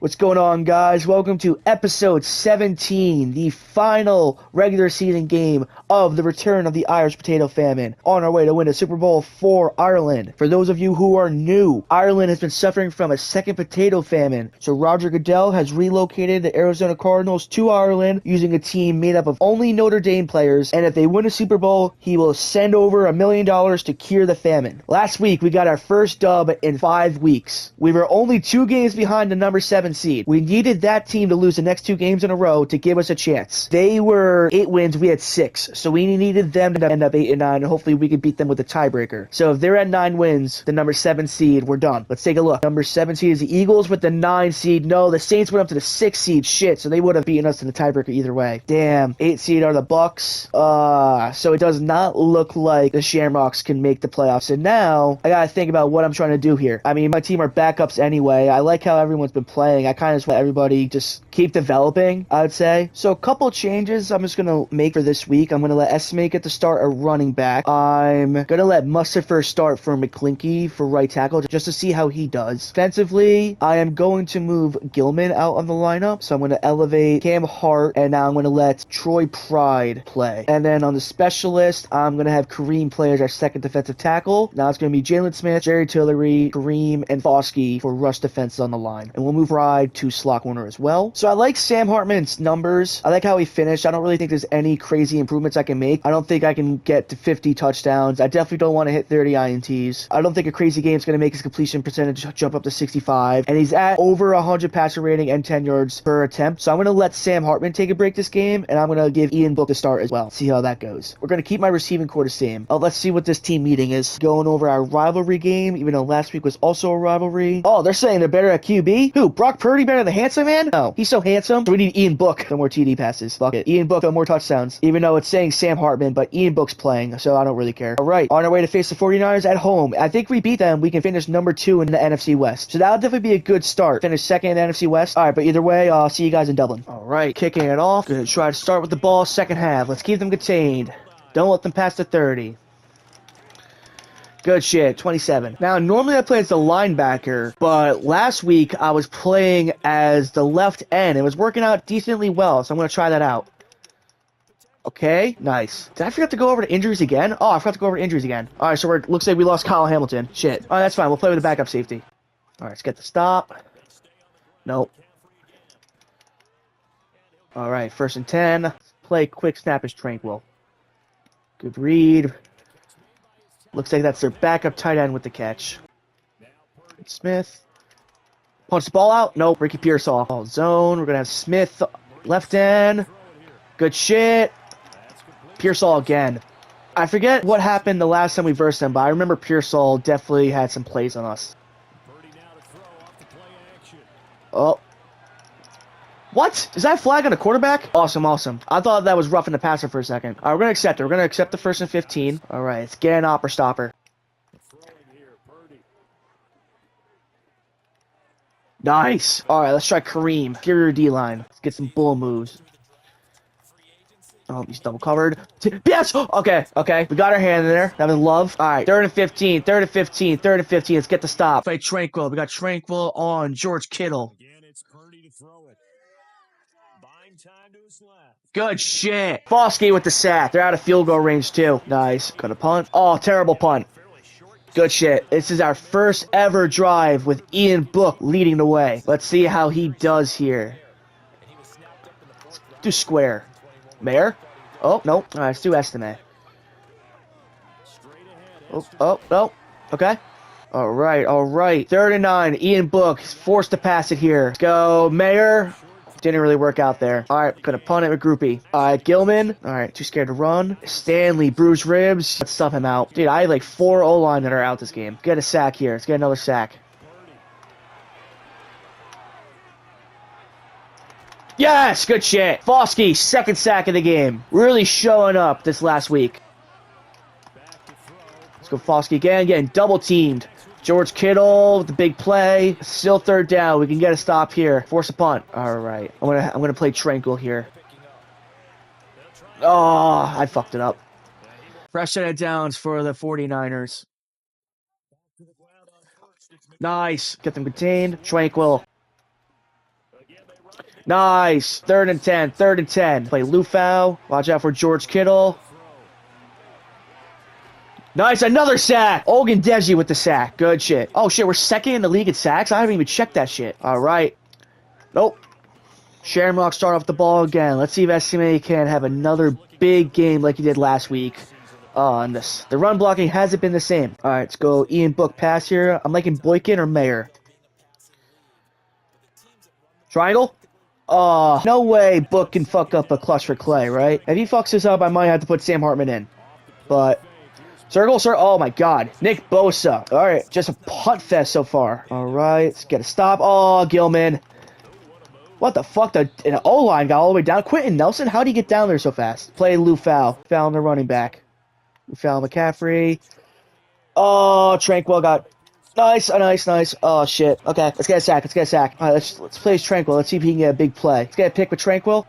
What's going on, guys? Welcome to episode 17, the final regular season game of the return of the Irish Potato Famine, on our way to win a Super Bowl for Ireland. For those of you who are new, Ireland has been suffering from a second potato famine, so Roger Goodell has relocated the Arizona Cardinals to Ireland using a team made up of only Notre Dame players, and if they win a Super Bowl, he will send over $1 million to cure the famine. Last week, we got our first dub in 5 weeks. We were only 2 games behind the number 7 seed. We needed that team to lose the next 2 games in a row to give us a chance. They were 8 wins, we had 6. So we needed them to end up 8 and 9, and hopefully we could beat them with a tiebreaker. So if they're at 9 wins, the number 7 seed, we're done. Let's take a look. Number 7 seed is the Eagles with the 9 seed. No, the Saints went up to the 6 seed. Shit, so they would have beaten us in the tiebreaker either way. Damn. 8 seed are the Bucks. So it does not look like the Shamrocks can make the playoffs. And now, I gotta think about what I'm trying to do here. I mean, my team are backups anyway. I like how everyone's been playing. I kind of just let everybody just keep developing, I would say. So a couple changes I'm just going to make for this week. I'm going to let Esme get to start a running back. I'm going to let Mustafer start for McClinky for right tackle just to see how he does. Defensively, I am going to move Gilman out of the lineup. So I'm going to elevate Cam Hart, and now I'm going to let Troy Pride play. And then on the specialist, I'm going to have Kareem play as our second defensive tackle. Now it's going to be Jalen Smith, Jerry Tillery, Kareem, and Foskey for rush defense on the line. And we'll move Pride to slot corner as well. So I like Sam Hartman's numbers. I like how he finished. I don't really think there's any crazy improvements I can make. I don't think I can get to 50 touchdowns. I definitely don't want to hit 30 INTs. I don't think a crazy game is going to make his completion percentage jump up to 65. And he's at over 100 passer rating and 10 yards per attempt. So I'm going to let Sam Hartman take a break this game, and I'm going to give Ian Book a start as well. See how that goes. We're going to keep my receiving core the same. Let's see what this team meeting is. Going over our rivalry game, even though last week was also a rivalry. Oh, they're saying they're better at QB? Who? Brock Purdy better than the handsome man? No, he's so handsome. So we need Ian Book. No more TD passes. Fuck it. Ian Book, no more touchdowns. Even though it's saying Sam Hartman, but Ian Book's playing, so I don't really care. All right, on our way to face the 49ers at home. I think we beat them. We can finish number 2 in the NFC West. So that'll definitely be a good start. Finish second in the NFC West. All right, but either way, I'll see you guys in Dublin. All right, kicking it off. Gonna try to start with the ball second half. Let's keep them contained. Don't let them pass the 30. Good shit, 27. Now, normally I play as the linebacker, but last week I was playing as the left end. It was working out decently well, so I'm going to try that out. Okay, nice. Did I forget to go over to injuries again? Oh, I forgot to go over to injuries again. All right, so looks like we lost Kyle Hamilton. Shit. All right, that's fine. We'll play with a backup safety. All right, let's get the stop. Nope. All right, 1st and 10. Let's play quick snap is Tranquil. Good read. Looks like that's their backup tight end with the catch. Smith. Punch the ball out. Nope. Ricky Pearsall. Ball zone. We're going to have Smith left end. Good shit. Pearsall again. I forget what happened the last time we versed them, but I remember Pearsall definitely had some plays on us. Oh. What? Is that a flag on a quarterback? Awesome, awesome. I thought that was roughing the passer for a second. All right, we're going to accept it. We're going to accept the 1st and 15. All right, let's get an opera stopper. Nice. All right, let's try Kareem. Interior D-line. Let's get some bull moves. Oh, he's double covered. Yes! Okay, okay. We got our hand in there. That was love. All right, 3rd and 15, 3rd and 15, 3rd and 15. Let's get the stop. Play Tranquil. We got Tranquil on George Kittle. Good shit. Foskey with the sack. They're out of field goal range, too. Nice. Got a punt. Oh, terrible punt. Good shit. This is our first ever drive with Ian Book leading the way. Let's see how he does here. Let's do square. Mayor? Oh, no. All right, let's do estimate. Oh, no. Okay. All right, all right. 3rd and 9. Ian Book is forced to pass it here. Let's go, Mayor. Didn't really work out there. All right, gonna punt it with Groupie. All right, Gilman. All right, too scared to run. Stanley, bruised ribs. Let's stuff him out. Dude, I have like 4 O-line that are out this game. Get a sack here. Let's get another sack. Yes, good shit. Foskey, 2nd sack of the game. Really showing up this last week. Let's go Foskey again, getting double teamed. George Kittle with the big play. Still 3rd down. We can get a stop here. Force a punt. All right. I'm gonna play Tranquil here. Oh, I fucked it up. Fresh set of downs for the 49ers. Nice. Get them contained. Tranquil. Nice. 3rd and 10. 3rd and 10. Play Lufau. Watch out for George Kittle. Nice. Another sack. Ogundeji with the sack. Good shit. Oh, shit. We're second in the league at sacks? I haven't even checked that shit. All right. Nope. Shamrocks start off the ball again. Let's see if SMA can have another big game like he did last week. And the run blocking hasn't been the same. All right. Let's go Ian Book pass here. I'm liking Boykin or Mayer. Triangle. Oh, no way Book can fuck up a clutch for Clay, right? If he fucks this up, I might have to put Sam Hartman in. But, circle, sir. Oh, my God. Nick Bosa. All right, just a punt fest so far. All right, let's get a stop. Oh, Gilman. What the fuck? The O-line got all the way down. Quentin Nelson, how'd he get down there so fast? Play Lufau. Foul on the running back. Lufau McCaffrey. Oh, Tranquil got... Nice, nice. Oh, shit. Okay, let's get a sack. All right, let's play Tranquil. Let's see if he can get a big play. Let's get a pick with Tranquil.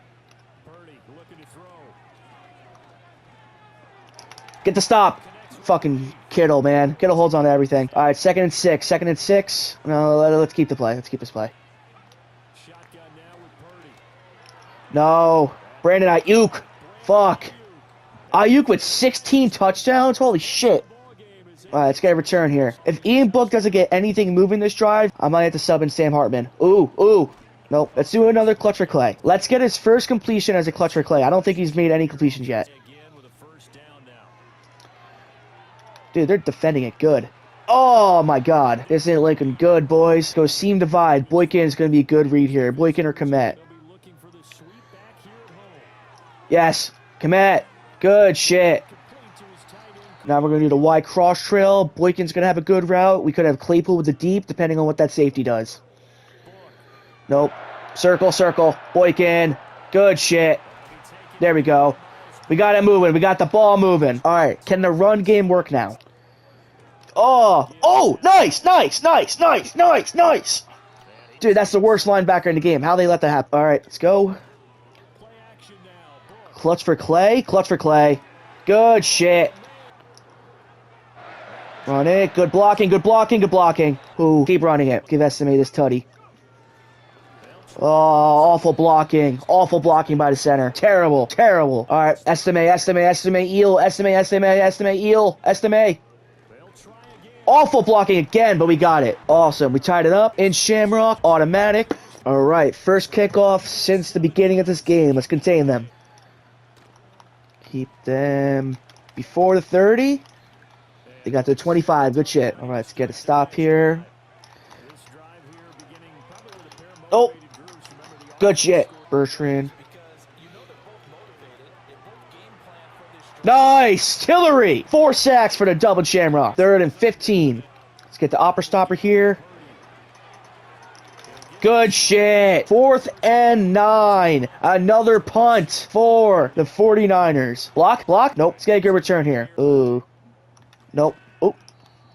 Get the stop. Fucking Kittle, man. Kittle holds on to everything. All right, 2nd and 6. 2nd and 6. No, let's keep the play. Let's keep this play. No. Brandon Ayuk. Fuck. Ayuk with 16 touchdowns? Holy shit. All right, let's get a return here. If Ian Book doesn't get anything moving this drive, I might have to sub in Sam Hartman. Ooh. Nope. Let's do another clutch for Clay. Let's get his first completion as a clutch for Clay. I don't think he's made any completions yet. Dude, they're defending it good. Oh, my God. This ain't looking good, boys. Go seam divide. Boykin is going to be a good read here. Boykin or Komet. Yes. Komet. Good shit. Now we're going to do the wide cross trail. Boykin's going to have a good route. We could have Claypool with the deep, depending on what that safety does. Nope. Circle. Boykin. Good shit. There we go. We got it moving. We got the ball moving. All right. Can the run game work now? Oh, nice. Dude, that's the worst linebacker in the game. How they let that happen? All right, let's go. Clutch for Clay. Good shit. Run it. Good blocking. Ooh, keep running it. Give SMA this tutty. Oh, awful blocking by the center. Terrible. All right, estimate, eel. Awful blocking again, but we got it. Awesome. We tied it up in Shamrock. Automatic. All right, first kickoff since the beginning of this game. Let's contain them. Keep them before the 30. They got to 25. Good shit. All right, let's get a stop here. Oh, good shit. Bertrand. Nice. Tillery. 4 sacks for the double Shamrock. 3rd and 15. Let's get the opera stopper here. Good shit. 4th and 9. Another punt for the 49ers. Block. Nope. Let's get a good return here. Ooh. Nope. Oh.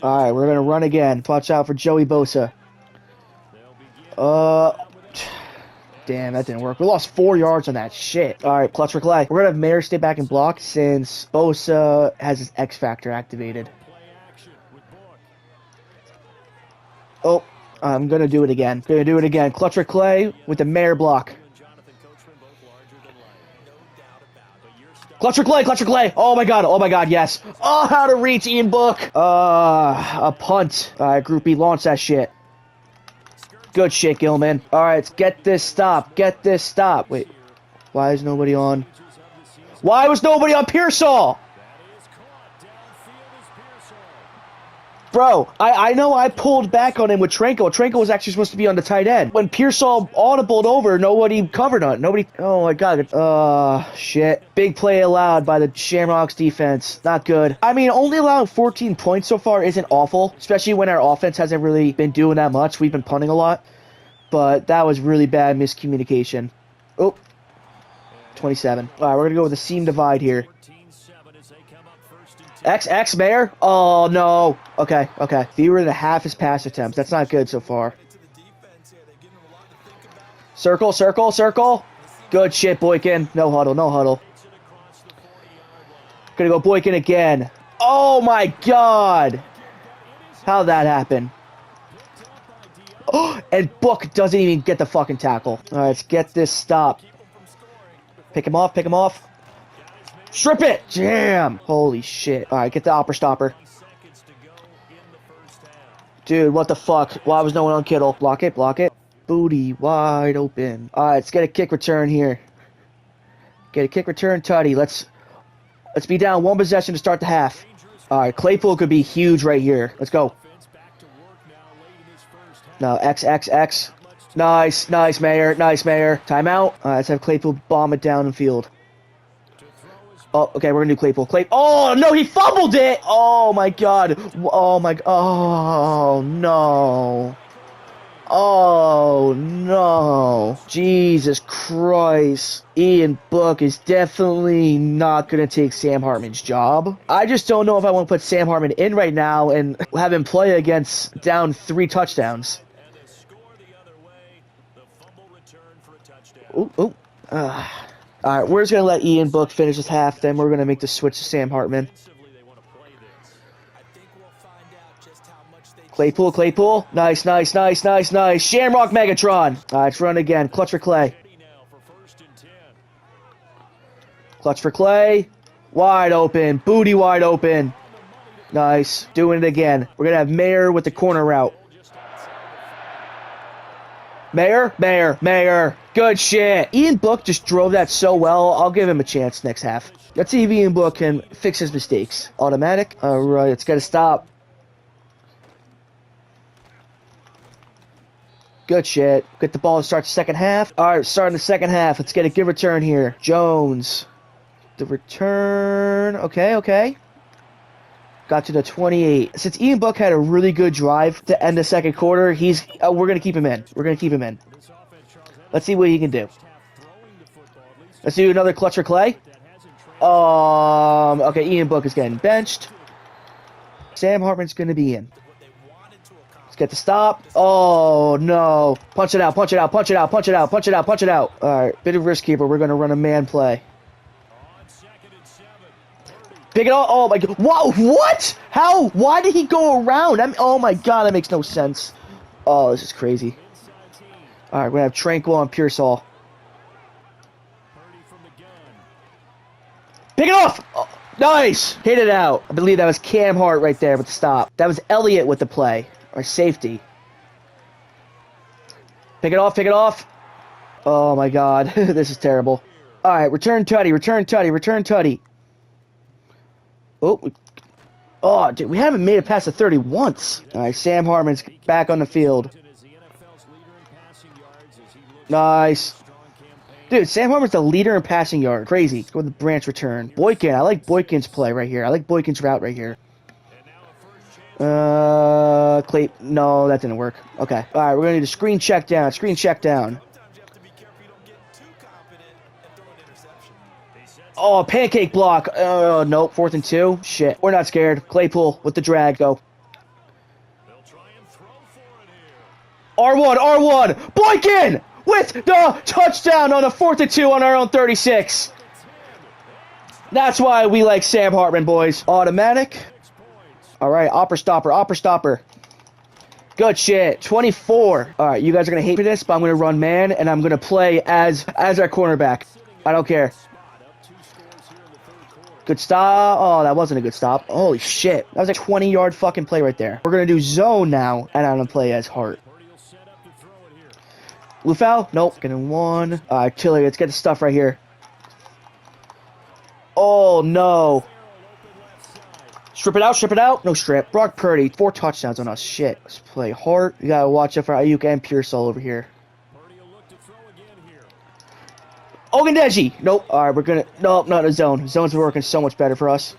All right, we're going to run again. Watch out for Joey Bosa. Damn, that didn't work. We lost 4 yards on that shit. All right, clutch for Clay. We're going to have Mayer stay back and block since Bosa has his X Factor activated. Oh, I'm going to do it again. Clutch for Clay with the Mayer block. Clutch for Clay. Oh my god, yes. Oh, how to reach Ian Book. A punt. All right, Group B, launch that shit. Good shit, Gilman. All right, let's get this stop. Wait, why is nobody on? Why was nobody on Pearsall? Bro, I know I pulled back on him with Tranquil. Tranquil was actually supposed to be on the tight end. When Pearsall audibled over, nobody covered on it. Oh my god. Shit. Big play allowed by the Shamrocks defense. Not good. I mean, only allowing 14 points so far isn't awful, especially when our offense hasn't really been doing that much. We've been punting a lot. But that was really bad miscommunication. Oh. 27. All right, we're going to go with a seam divide here. X Mayer? Oh, no. Okay. Fewer than half his pass attempts. That's not good so far. Circle. Good shit, Boykin. No huddle. Gonna go Boykin again. Oh, my God. How'd that happen? Oh, and Book doesn't even get the fucking tackle. All right, let's get this stop. Pick him off, pick him off. Strip it! Jam! Holy shit. All right, get the opera stopper. Dude, what the fuck? Why was no one on Kittle? Block it, block it. Booty wide open. All right, let's get a kick return here. Get a kick return, Tutty. Let's be down one possession to start the half. All right, Claypool could be huge right here. Let's go. No, X. Nice, nice, Mayer. Nice, Mayer. Timeout. All right, let's have Claypool bomb it down the field. Oh, okay, we're gonna do Claypool. Oh, no, he fumbled it! Oh, my God. Oh, my... Oh, no. Oh, no. Jesus Christ. Ian Book is definitely not going to take Sam Hartman's job. I just don't know if I want to put Sam Hartman in right now and have him play against down 3 touchdowns. Ooh. All right, we're just going to let Ian Book finish this half, then we're going to make the switch to Sam Hartman. Claypool. Nice. Shamrock Megatron. All right, let's run again. Clutch for Clay. Wide open. Booty wide open. Nice. Doing it again. We're going to have Mayer with the corner route. Mayer. Good shit. Ian Book just drove that so well. I'll give him a chance next half. Let's see if Ian Book can fix his mistakes. Automatic. All right, let's get a stop. Good shit. Get the ball to start the second half. All right, starting the second half. Let's get a good return here. Jones. The return. Okay. Got to the 28. Since Ian Book had a really good drive to end the second quarter, we're going to keep him in. Let's see what he can do. Let's do another clutch for Clay. Okay, Ian Book is getting benched. Sam Hartman's going to be in. Let's get the stop. Oh, no. Punch it out. All right, bit of risk here, but we're going to run a man play. Pick it up. Oh, my God. Wow, what? How? Why did he go around? Oh, my God, that makes no sense. Oh, this is crazy. All right, we're going to have Tranquil on Pearsall. Pick it off! Oh, nice! Hit it out. I believe that was Cam Hart right there with the stop. That was Elliott with the play. Or safety. Pick it off. Oh, my God. This is terrible. All right, return Tutty. Oh, dude, we haven't made it past the 30 once. All right, Sam Hartman's back on the field. Nice. Dude, Sam Hartman's the leader in passing yard. Crazy. Let's go with the branch return. Boykin. I like Boykin's play right here. I like Boykin's route right here. Clay. No, that didn't work. Okay. All right, we're going to need a screen check down. Oh, pancake block. Nope. 4th and 2. Shit. We're not scared. Claypool with the drag. Go. R1. Boykin with the touchdown on the 4th and 2 on our own 36. That's why we like Sam Hartman, boys. Automatic. All right, opera stopper. Good shit. 24. All right, you guys are going to hate me for this, but I'm going to run man, and I'm going to play as our cornerback. I don't care. Good stop. Oh, that wasn't a good stop. Holy shit. That was a 20-yard fucking play right there. We're going to do zone now, and I'm going to play as Hart. Blue foul? Nope. Getting 1. All right, Tilly, let's get the stuff right here. Oh, no. Strip it out. No strip. Brock Purdy, 4 touchdowns on us. Shit. Let's play Hart. You got to watch out for Ayuk and Pearsall over here. Ogundeji. Nope. All right, we're going to... Nope, not a zone. Zone's working so much better for us.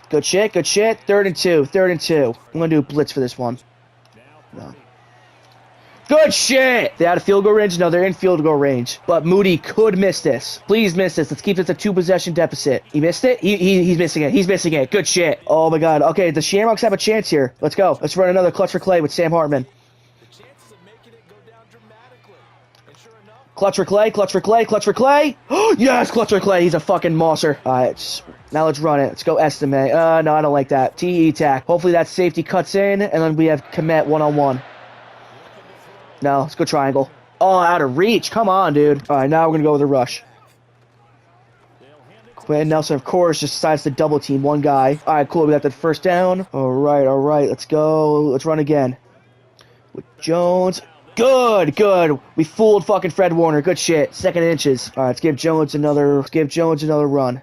Good shit. 3rd and 2. I'm going to do a blitz for this one. No. Good shit! They out of field goal range? No, they're in field goal range. But Moody could miss this. Please miss this. Let's keep this a 2-possession deficit. He missed it? He's missing it. Good shit. Oh my God. Okay, the Shamrocks have a chance here. Let's go. Let's run another clutch for Clay with Sam Hartman. Clutch for Clay, clutch for Clay, clutch for Clay. Yes, clutch for Clay. He's a fucking monster. All right, now let's run it. Let's go estimate. No, I don't like that. TE tack. Hopefully that safety cuts in, and then we have Komet one-on-one. No, let's go triangle. Oh, out of reach. Come on, dude. All right, now we're going to go with a rush. Quinn Nelson, of course, just decides to double team one guy. All right, cool. We got that first down. All right. Let's go. Let's run again. With Jones. Good. We fooled fucking Fred Warner. Good shit. Second inches. All right, let's give Jones another run.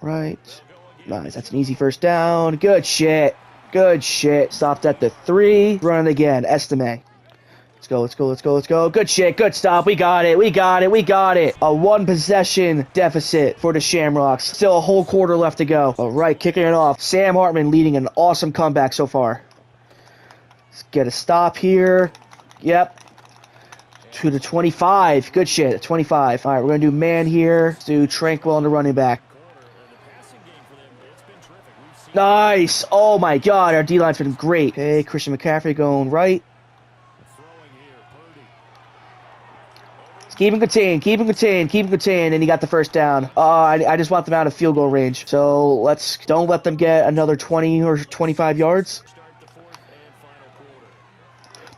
Right. Nice. That's an easy first down. Good shit. Stopped at the 3. Run it again. Estimate. Let's go. Good shit. Good stop. We got it. A 1 possession deficit for the Shamrocks. Still a whole quarter left to go. All right, kicking it off. Sam Hartman leading an awesome comeback so far. Let's get a stop here. Yep. To the 25. Good shit. 25. All right, we're going to do man here. Let's do Tranquil on the running back. Nice. Oh, my God. Our D-line's been great. Okay, Christian McCaffrey going right. Keep him contained, and he got the first down. I just want them out of field goal range. So don't let them get another 20 or 25 yards.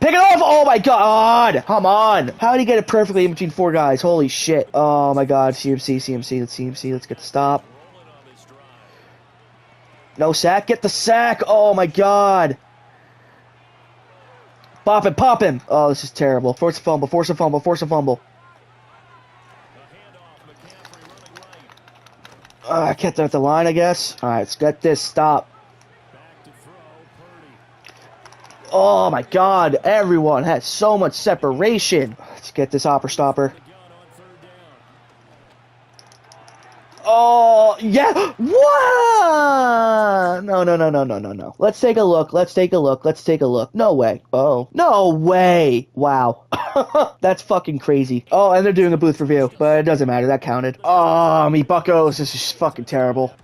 Pick it off! Oh my God! Come on! How did he get it perfectly in between 4 guys? Holy shit. Oh my God. CMC. Let's get the stop. No sack. Get the sack! Oh my God. Pop him. Oh, this is terrible. Force a fumble. I kept them at the line, I guess. All right, let's get this. Stop. Oh, my God. Everyone has so much separation. Let's get this hopper stopper. Oh, yeah. What? No. Let's take a look. No way. Oh. No way. Wow. That's fucking crazy. Oh, and they're doing a booth review, but it doesn't matter. That counted. Oh, me buckos. This is fucking terrible.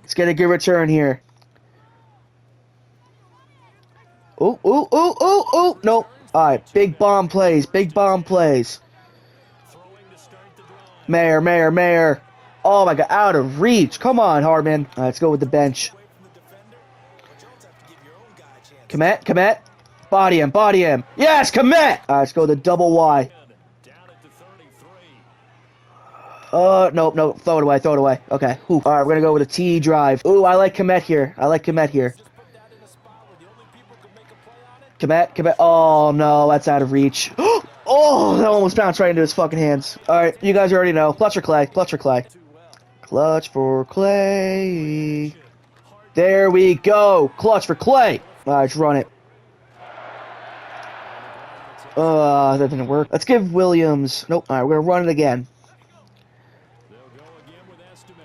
Let's get a good return here. Ooh. No. All right. Big bomb plays. Mayor. Oh, my God. Out of reach. Come on, Hartman. All right, let's go with the bench. Komet. Body him. Yes, Komet. All right, let's go with the double Y. Nope. Throw it away. Okay. Ooh. All right, we're going to go with a T drive. Ooh, I like Komet here. Komet. Oh, no. That's out of reach. Oh, that almost bounced right into his fucking hands. All right, you guys already know. Clutch for Clay. There we go. Clutch for Clay. All right, let's run it. That didn't work. Let's give Williams. Nope. All right, we're going to run it again.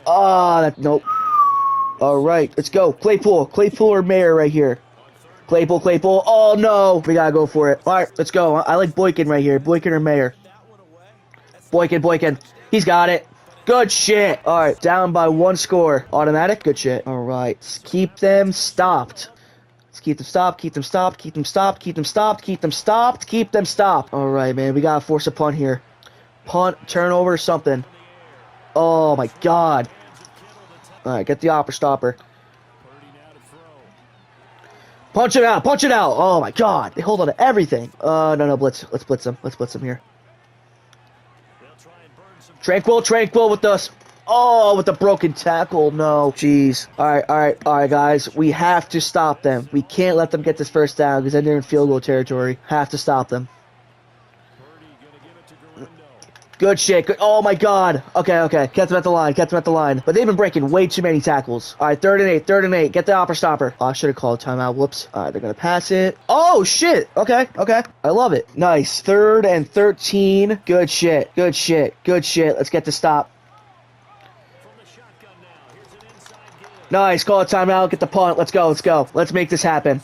Nope. All right, let's go. Claypool or Mayer right here. Claypool. Oh, no. We got to go for it. All right, let's go. I like Boykin right here. Boykin or Mayer. Boykin. He's got it. Good shit. All right, down by 1 score. Automatic. Good shit. All right, let's keep them stopped. Keep them stopped. All right, man. We got to force a punt here. Punt, turnover, something. Oh, my God. All right, get the opera stopper. Punch it out. Oh, my God. They hold on to everything. No, blitz. Let's blitz them here. Tranquil with us. Oh, with the broken tackle. No. Jeez. All right, guys. We have to stop them. We can't let them get this first down because then they're in field goal territory. Have to stop them. Good shit. Good. Oh, my God. Okay. Kept them at the line. But they've been breaking way too many tackles. All right, 3rd and 8. Get the opera stopper. Oh, I should have called timeout. Whoops. All right, they're going to pass it. Oh, shit. Okay. I love it. Nice. 3rd and 13. Good shit. Let's get the stop. Nice. Call a timeout. Get the punt. Let's go. Let's make this happen.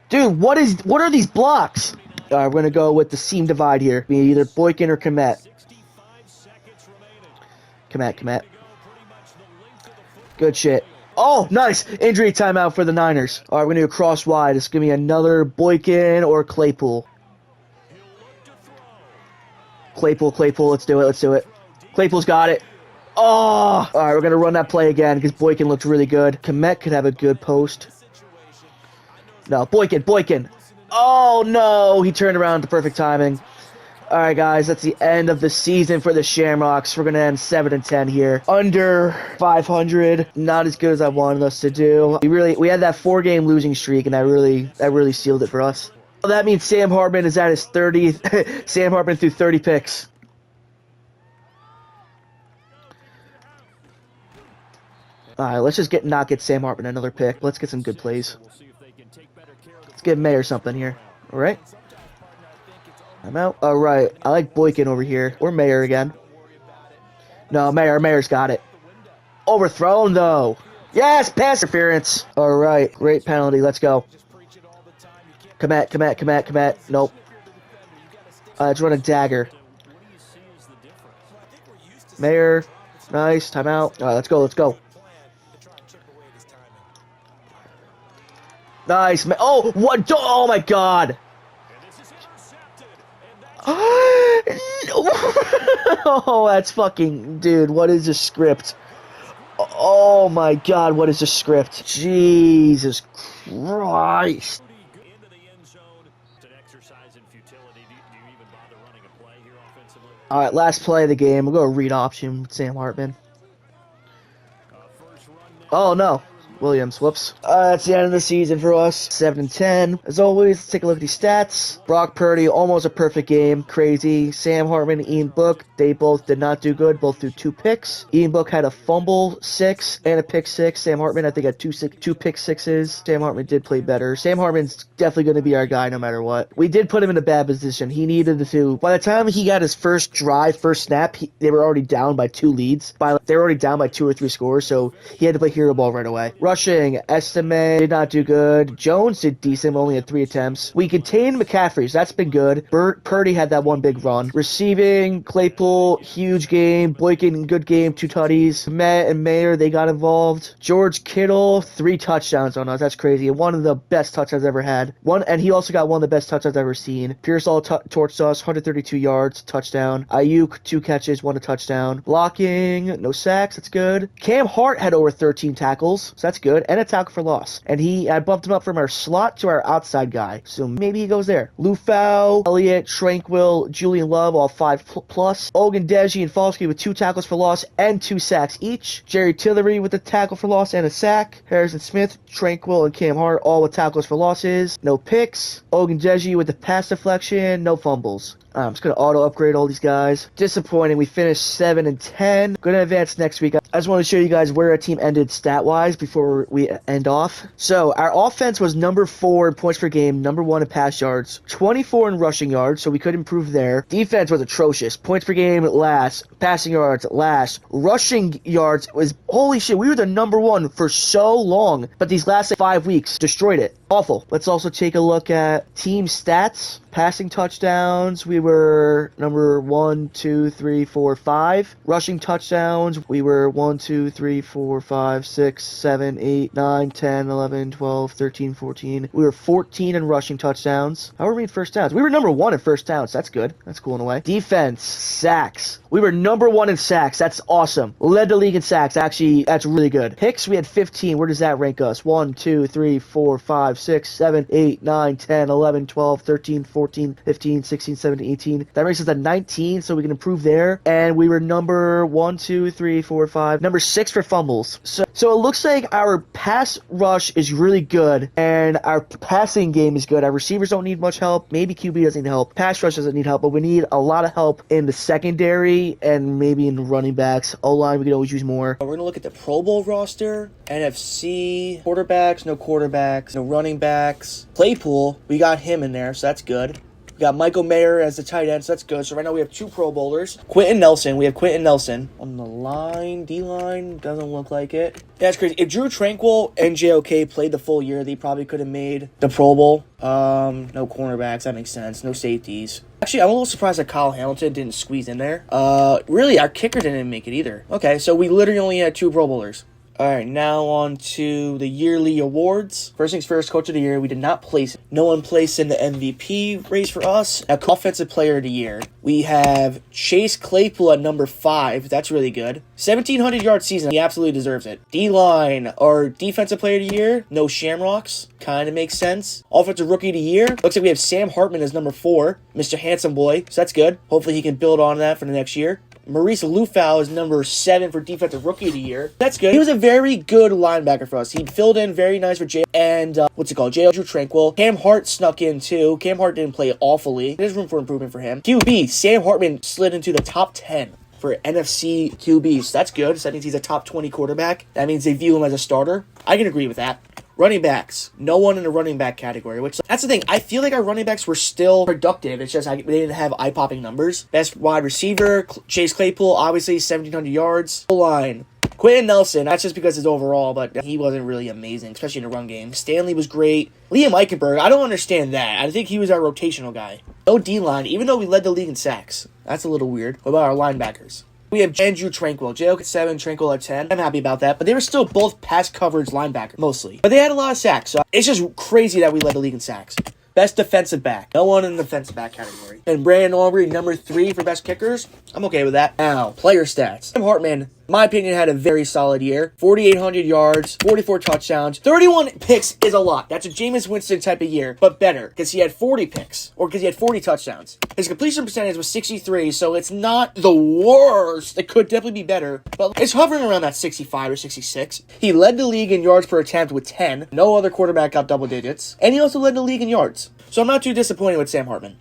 Dude, what are these blocks? All right, we're going to go with the seam divide here. Be either Boykin or Komet. Komet. Good shit. Oh, nice. Injury timeout for the Niners. All right, we're going to go cross wide. It's going to be another Boykin or Claypool. Claypool, let's do it. Claypool's got it. Oh! All right, we're going to run that play again because Boykin looked really good. Komet could have a good post. No, Boykin. Oh, no! He turned around to perfect timing. All right, guys, that's the end of the season for the Shamrocks. We're going to end 7-10 here. Under 500. Not as good as I wanted us to do. We had that 4-game losing streak, and that really sealed it for us. Well, that means Sam Hartman is at his 30th. Sam Hartman threw 30 picks. All right, let's just not get Sam Hartman another pick. Let's get some good plays. Let's give Mayer something here. All right. I'm out. All right. I like Boykin over here. Or Mayer again. No, Mayer's got it. Overthrown, though. Yes, pass interference. All right. Great penalty. Let's go. Komet. Nope. Let's run a dagger. Mayer. Nice. Timeout. All right, let's go. Nice. Oh, what? Oh, my God. Oh, that's fucking... Dude, what is this script? Oh, my God, what is this script? Jesus Christ. All right, last play of the game. We'll go read option with Sam Hartman. Oh, no. Williams, whoops. That's the end of the season for us. 7-10. As always, let's take a look at these stats. Brock Purdy, almost a perfect game. Crazy. Sam Hartman, Ian Book, they both did not do good. Both threw 2 picks. Ian Book had a fumble 6 and a pick 6. Sam Hartman, I think, had two pick 6s. Sam Hartman did play better. Sam Hartman's definitely going to be our guy no matter what. We did put him in a bad position. He needed to. By the time he got his first snap, they were already down by 2 leads. They were already down by 2 or 3 scores, so he had to play hero ball right away. Rushing, Estime did not do good. Jones did decent, only had 3 attempts. We contained McCaffrey, so that's been good. Purdy had that one big run. Receiving, Claypool, huge game. Boykin, good game, 2 tutties. Matt and Mayer, they got involved. George Kittle, 3 touchdowns on us. That's crazy. One of the best touchdowns I've ever had. And he also got one of the best touchdowns I've ever seen. Pearsall torched us, 132 yards, touchdown. Ayuk, 2 catches, 1 touchdown. Blocking, no sacks, that's good. Cam Hart had over 13 tackles, so that's good. And a tackle for loss. And I bumped him up from our slot to our outside guy. So maybe he goes there. Lufau, Elliott, Tranquil, Julian Love, all 5+. Ogundeji and Falsky with 2 tackles for loss and 2 sacks each. Jerry Tillery with a tackle for loss and a sack. Harrison Smith, Tranquil, and Cam Hart all with tackles for losses. No picks. Ogundeji with the pass deflection. No fumbles. I'm just going to auto-upgrade all these guys. Disappointing. We finished 7-10. Going to advance next week. I just want to show you guys where our team ended stat-wise before we end off. So, our offense was number 4 in points per game, number 1 in pass yards, 24 in rushing yards, so we could improve there. Defense was atrocious. Points per game, last. Passing yards, last. Rushing yards was, holy shit, we were the number 1 for so long, but these last 5 weeks destroyed it. Awful. Let's also take a look at team stats. Passing touchdowns, we were number 1, 2, 3, 4, 5. Rushing touchdowns, we were 1, 2, 3, 4, 5, 6, 7, 8, 9, 10, 11, 12, 13, 14. We were 14 in rushing touchdowns. How were we in first downs? We were number 1 in first downs. That's good. That's cool in a way. Defense, sacks. We were number 1 in sacks. That's awesome. Led the league in sacks. Actually, that's really good. Picks, we had 15. Where does that rank us? 1, 2, 3, 4, 5, 6, 7, 8, 9, 10, 11, 12, 13, 14, 15, 16, 17, 18. That ranks us at 19, so we can improve there. And we were number 1, 2, 3, 4, 5. Number 6 for fumbles. So it looks like our pass rush is really good, and our passing game is good. Our receivers don't need much help. Maybe QB doesn't need help. Pass rush doesn't need help, but we need a lot of help in the secondary and maybe in the running backs. O-line, we could always use more. We're going to look at the Pro Bowl roster. NFC, quarterbacks, no running backs. Claypool, we got him in there, so that's good. We got Michael Mayer as the tight end, so that's good. So right now we have 2 Pro Bowlers. Quentin Nelson. We have Quentin Nelson. On the line, D-line, doesn't look like it. That's crazy. If Drew Tranquil and JOK played the full year, they probably could have made the Pro Bowl. No cornerbacks, that makes sense. No safeties. Actually, I'm a little surprised that Kyle Hamilton didn't squeeze in there. Really, our kicker didn't make it either. Okay, so we literally only had 2 Pro Bowlers. Alright, now on to the yearly awards. First things first, Coach of the Year. We did not place. No one placed in the MVP race for us. Now, Offensive Player of the Year. We have Chase Claypool at number 5. That's really good. 1,700-yard season. He absolutely deserves it. D-line, or Defensive Player of the Year. No Shamrocks. Kind of makes sense. Offensive Rookie of the Year. Looks like we have Sam Hartman as number 4. Mr. Handsome Boy. So that's good. Hopefully he can build on that for the next year. Maurice Lufau is number 7 for Defensive Rookie of the Year. That's good. He was a very good linebacker for us. He filled in very nice for Jay and, J.L. Drew Tranquil. Cam Hart snuck in, too. Cam Hart didn't play awfully. There's room for improvement for him. QB, Sam Hartman slid into the top 10 for NFC QB. So that's good. So that means he's a top 20 quarterback. That means they view him as a starter. I can agree with that. Running backs. No one in the running back category, which, that's the thing. I feel like our running backs were still productive. It's just they didn't have eye-popping numbers. Best wide receiver, Chase Claypool, obviously 1,700 yards. O-line. Quentin Nelson, that's just because his overall, but he wasn't really amazing, especially in the run game. Stanley was great. Liam Eichenberg, I don't understand that. I think he was our rotational guy. No D-line, even though we led the league in sacks. That's a little weird. What about our linebackers? We have Andrew Tranquil. JL at 7, Tranquil at 10. I'm happy about that. But they were still both pass coverage linebackers, mostly. But they had a lot of sacks. So it's just crazy that we led the league in sacks. Best defensive back. No one in the defensive back category. And Brandon Aubrey, number 3 for best kickers. I'm okay with that. Now, player stats. Sam Hartman, in my opinion, had a very solid year. 4,800 yards, 44 touchdowns. 31 picks is a lot. That's a Jameis Winston type of year, but better, because he had 40 picks, or because he had 40 touchdowns. His completion percentage was 63, so it's not the worst. It could definitely be better, but it's hovering around that 65 or 66. He led the league in yards per attempt with 10. No other quarterback got double digits. And he also led the league in yards. So I'm not too disappointed with Sam Hartman.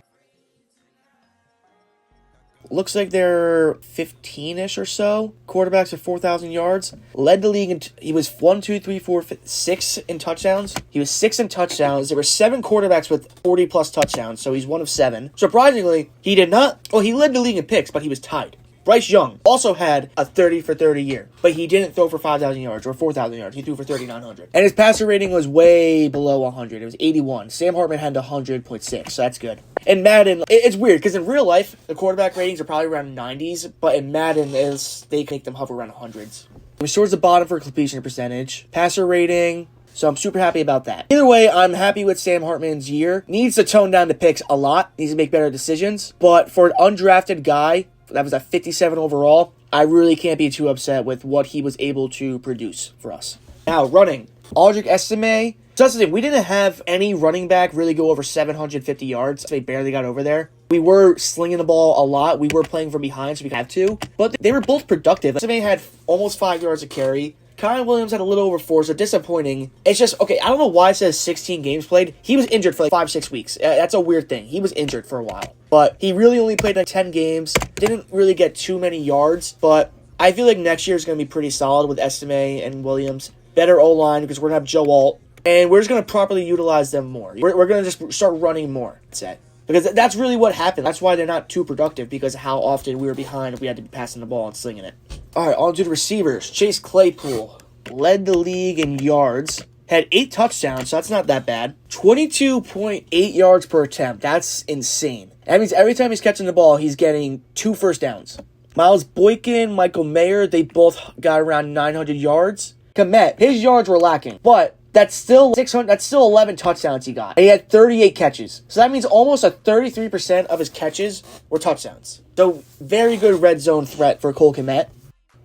Looks like they're 15-ish or so quarterbacks with 4,000 yards. Led the league, and he was 6 in touchdowns. He was 6 in touchdowns. There were 7 quarterbacks with 40-plus touchdowns, so he's one of 7. Surprisingly, he did not... Well, he led the league in picks, but he was tied. Bryce Young also had a 30-for-30 year, but he didn't throw for 5,000 yards or 4,000 yards. He threw for 3,900. And his passer rating was way below 100. It was 81. Sam Hartman had 100.6, so that's good. In Madden, it's weird, because in real life, the quarterback ratings are probably around 90s, but in Madden, they make them hover around 100s. He was towards the bottom for completion percentage. Passer rating... So I'm super happy about that. Either way, I'm happy with Sam Hartman's year. Needs to tone down the picks a lot. Needs to make better decisions. But for an undrafted guy... That was at 57 overall. I really can't be too upset with what he was able to produce for us. Now, running. Aldrich Estime. So that's the thing. We didn't have any running back really go over 750 yards. They barely got over there. We were slinging the ball a lot. We were playing from behind, so we had to. But they were both productive. Estime had almost 5 yards a carry. Kyle Williams had a little over 4, so disappointing. It's just, okay, I don't know why it says 16 games played. He was injured for like 5-6 weeks. That's a weird thing. He was injured for a while. But he really only played like 10 games. Didn't really get too many yards. But I feel like next year is going to be pretty solid with Estime and Williams. Better O-line because we're going to have Joe Alt. And we're just going to properly utilize them more. We're going to just start running more. That's it. Because that's really what happened. That's why they're not too productive, because of how often we were behind if we had to be passing the ball and slinging it. All right, on to the receivers. Chase Claypool led the league in yards. Had 8 touchdowns, so that's not that bad. 22.8 yards per attempt. That's insane. That means every time he's catching the ball, he's getting 2 first downs. Miles Boykin, Michael Mayer, they both got around 900 yards. Komet, his yards were lacking, but that's still 600. That's still 11 touchdowns he got. And he had 38 catches. So that means almost a 33% of his catches were touchdowns. So very good red zone threat for Cole Komet.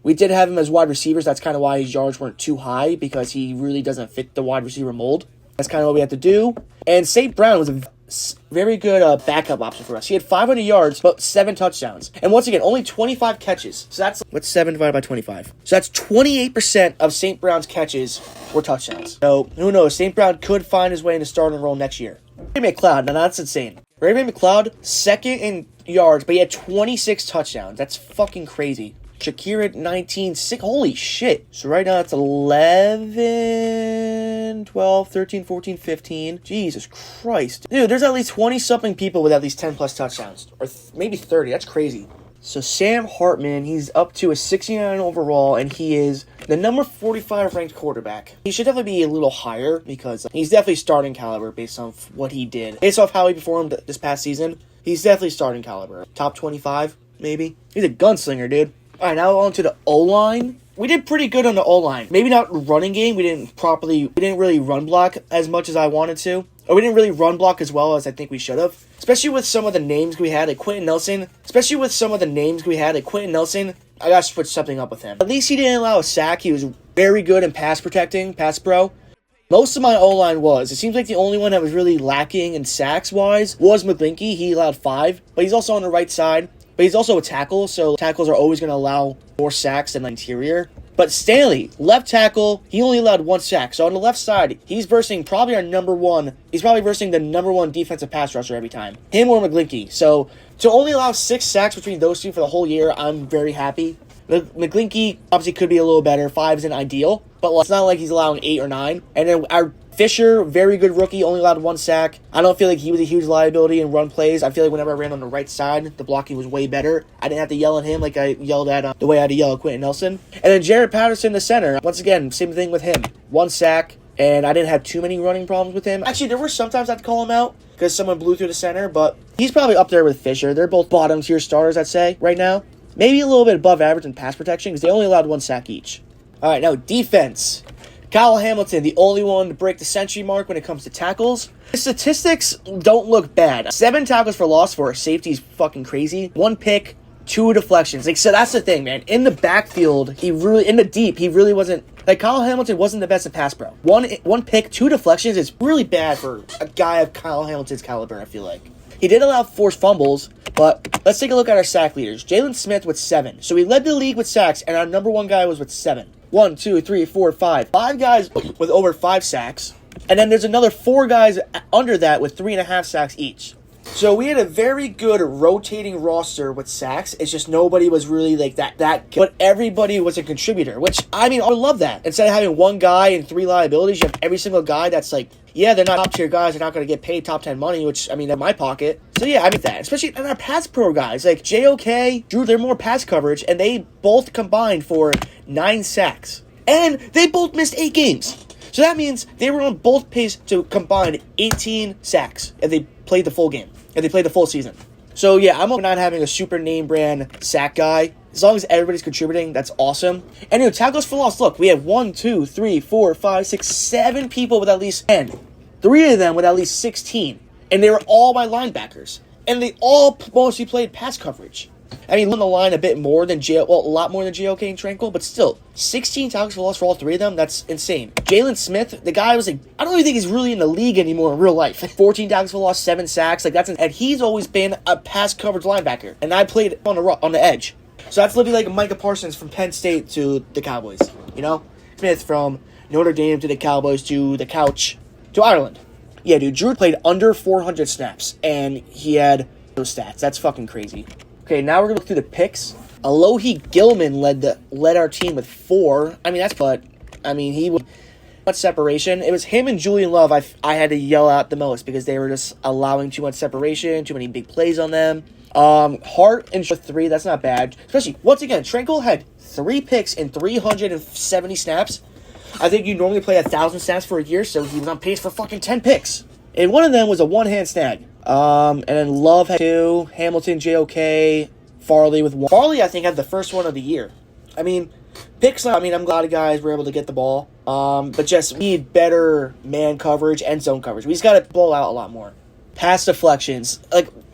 We did have him as wide receivers. That's kind of why his yards weren't too high, because he really doesn't fit the wide receiver mold. That's kind of what we had to do. And St. Brown was a very good backup option for us. He had 500 yards, but 7 touchdowns. And once again, only 25 catches. So that's, what's 7 divided by 25? So that's 28% of St. Brown's catches were touchdowns. So who knows? St. Brown could find his way in the starting role next year. Ray McLeod, now that's insane. Ray McLeod, 2nd in yards, but he had 26 touchdowns. That's fucking crazy. Shakir at 19, holy shit. So right now it's 11, 12, 13, 14, 15. Jesus Christ. Dude, there's at least 20-something people with at least 10-plus touchdowns. Or maybe 30. That's crazy. So Sam Hartman, he's up to a 69 overall, and he is the number 45 ranked quarterback. He should definitely be a little higher, because he's definitely starting caliber based on what he did. Based off how he performed this past season, he's definitely starting caliber. Top 25, maybe. He's a gunslinger, dude. All right, now on to the O-line. we did pretty good on the O-line. Maybe not running game. We didn't really run block as much as I wanted to. Or we didn't really run block as well as I think we should have. Especially with some of the names we had, like Quentin Nelson. I gotta switch something up with him. At least he didn't allow a sack. He was very good in pass protecting, pass pro. Most of my O-line was. It seems like the only one that was really lacking in sacks-wise was McGlinky. He allowed 5, but he's also on the right side. But he's also a tackle, so tackles are always going to allow more sacks than the interior. But Stanley, left tackle, he only allowed 1 sack. So on the left side, he's versing probably our number one. He's probably versing the number 1 defensive pass rusher every time. Him or McGlinky. So to only allow 6 sacks between those two for the whole year, I'm very happy. McGlinky obviously could be a little better. 5 isn't ideal, but it's not like he's allowing 8 or 9. And then our Fisher, very good rookie, only allowed 1 sack. I don't feel like he was a huge liability in run plays. I feel like whenever I ran on the right side, the blocking was way better. I didn't have to yell at him like I yelled at the way I had to yell at Quentin Nelson. And then Jared Patterson, the center. Once again, same thing with him. 1 sack, and I didn't have too many running problems with him. Actually, there were sometimes I'd call him out because someone blew through the center, but he's probably up there with Fisher. They're both bottom tier starters, I'd say, right now. Maybe a little bit above average in pass protection because they only allowed 1 sack each. All right, now defense. Kyle Hamilton, the only one to break the century mark when it comes to tackles. The statistics don't look bad. 7 tackles for loss for a safety is fucking crazy. 1 pick, 2 deflections. So that's the thing, man. In the backfield, in the deep, he really wasn't. Kyle Hamilton wasn't the best at pass pro. One pick, 2 deflections is really bad for a guy of Kyle Hamilton's caliber, I feel like. He did allow forced fumbles, but let's take a look at our sack leaders. Jalen Smith with 7. So he led the league with sacks, and our number 1 guy was with 7. 1, 2, 3, 4, 5. 5 guys with over 5 sacks. And then there's another 4 guys under that with 3.5 sacks each. So we had a very good rotating roster with sacks. It's just nobody was really that. But everybody was a contributor, which, I would love that. Instead of having 1 guy and 3 liabilities, you have every single guy that's yeah, they're not top tier guys. They're not going to get paid top 10 money, which, in my pocket. So yeah, that. Especially in our pass pro guys. JOK, Drew, they're more pass coverage, and they both combined for 9 sacks. And they both missed 8 games. So that means they were on both pace to combine 18 sacks if they played the full game. If they played the full season. So yeah, I'm not having a super name brand sack guy. As long as everybody's contributing, that's awesome. Anyway, tackles for loss. Look, we have 1, 2, 3, 4, 5, 6, 7 people with at least 10. 3 of them with at least 16. And they were all my linebackers. And they all mostly played pass coverage. On the line a bit more than a lot more than JOK and Tranquil, but still, 16 tackles for loss for all 3 of them, that's insane. Jalen Smith, the guy was I don't even think he's really in the league anymore in real life. 14 tackles for loss, 7 sacks, and he's always been a pass coverage linebacker, and I played on the edge. So that's literally like Micah Parsons from Penn State to the Cowboys, Smith from Notre Dame to the Cowboys to the couch to Ireland. Yeah, dude, Drew played under 400 snaps, and he had those stats. That's fucking crazy. Okay, now we're going to look through the picks. Alohi Gilman led our team with 4. He was much separation. It was him and Julian Love I had to yell out the most because they were just allowing too much separation, too many big plays on them. Hart and 3, that's not bad. Especially, once again, Tranquil had 3 picks in 370 snaps. I think you normally play 1,000 snaps for a year, so he was on pace for fucking 10 picks. And one of them was a one-hand snag. And then Love had 2, Hamilton, JOK, Farley with 1. Farley, I think, had the first one of the year. Picks, I'm glad the guys were able to get the ball. But just we need better man coverage and zone coverage. We just got to ball out a lot more. Pass deflections.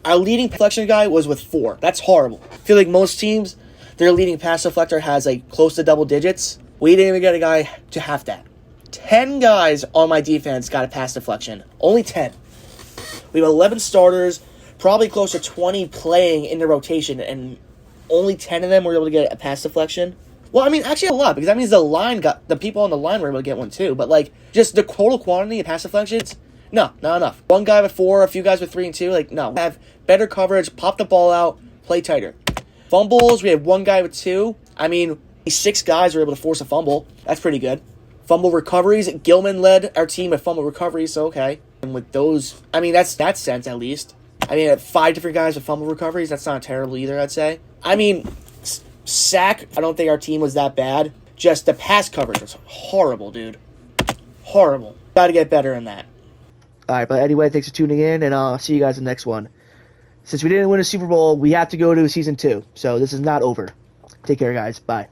Our leading deflection guy was with 4. That's horrible. I feel like most teams, their leading pass deflector has, close to double digits. We didn't even get a guy to half that. 10 guys on my defense got a pass deflection. Only 10. We have 11 starters, probably close to 20 playing in the rotation, and only 10 of them were able to get a pass deflection. Well, actually a lot, because that means the people on the line were able to get one too, but just the total quantity of pass deflections, no, not enough. 1 guy with 4, a few guys with 3 and 2, no. Have better coverage, pop the ball out, play tighter. Fumbles, we have 1 guy with 2. 6 guys were able to force a fumble. That's pretty good. Fumble recoveries, Gilman led our team with fumble recoveries, so okay. And with those, that's that sense at least. 5 different guys with fumble recoveries, that's not terrible either, I'd say. Sack, I don't think our team was that bad. Just the pass coverage was horrible, dude. Horrible. Got to get better in that. All right, but anyway, thanks for tuning in, and I'll see you guys in the next one. Since we didn't win a Super Bowl, we have to go to season 2, so this is not over. Take care, guys. Bye.